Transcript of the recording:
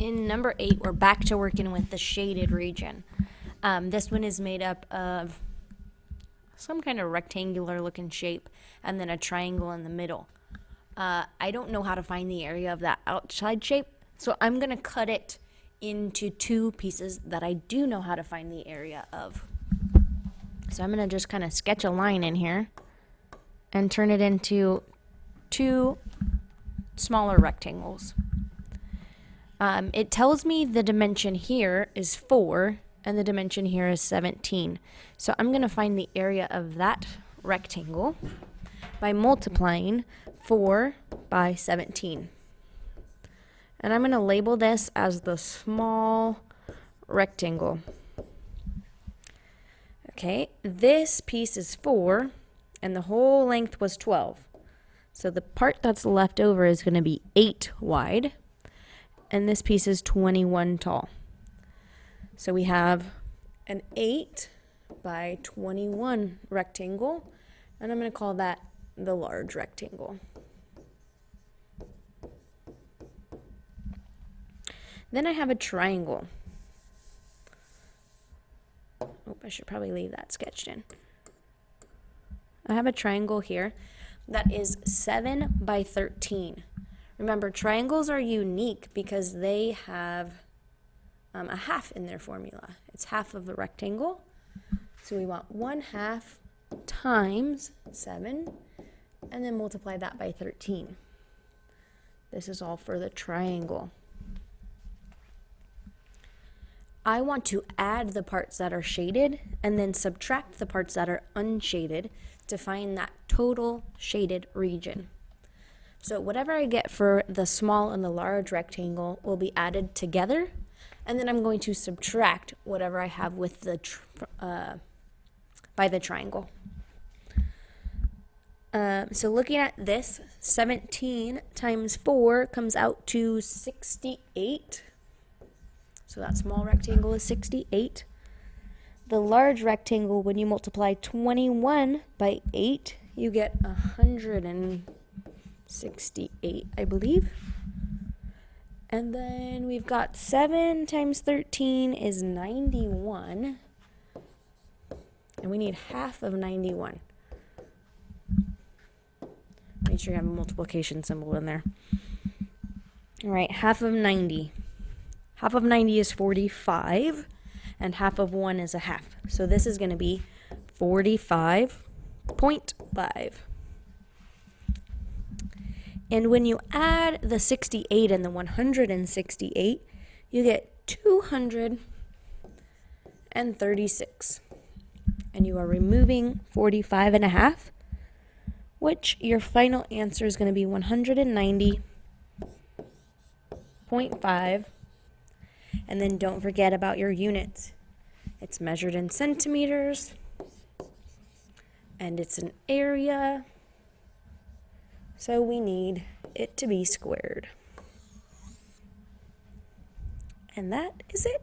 in number 8, we're back to working with the shaded region. This one is made up of some kind of rectangular looking shape and then a triangle in the middle. I don't know how to find the area of that outside shape, so I'm going to cut it into 2 pieces that I do know how to find the area of. So I'm going to just kind of sketch a line in here and turn it into 2 smaller rectangles. It tells me the dimension here is 4 and the dimension here is 17. So I'm going to find the area of that rectangle by multiplying 4 by 17. And I'm going to label this as the small rectangle. Okay, this piece is 4 and the whole length was 12. So the part that's left over is going to be 8 wide. And this piece is 21 tall. So we have an 8 by 21 rectangle, and I'm going to call that the large rectangle. Then I have a triangle. Oh, I should probably leave that sketched in. I have a triangle here that is 7 by 13. Remember, triangles are unique because they have a half in their formula. It's half of a rectangle. So we want 1/2 times 7, and then multiply that by 13. This is all for the triangle. I want to add the parts that are shaded and then subtract the parts that are unshaded to find that total shaded region. So whatever I get for the small and the large rectangle will be added together, and then I'm going to subtract whatever I have with the by the triangle. So looking at this, 17 times 4 comes out to 68. So that small rectangle is 68. The large rectangle, when you multiply 21 by 8, you get 168, I believe. And then we've got 7 times 13 is 91. And we need half of 91. Make sure you have a multiplication symbol in there. All right, half of 90. Half of 90 is 45, and half of 1 is a half. So this is going to be 45.5. And when you add the 68 and the 168, you get 236. And you are removing 45.5, which your final answer is going to be 190.5. And then don't forget about your units. It's measured in centimeters, and it's an area. So we need it to be squared. And that is it.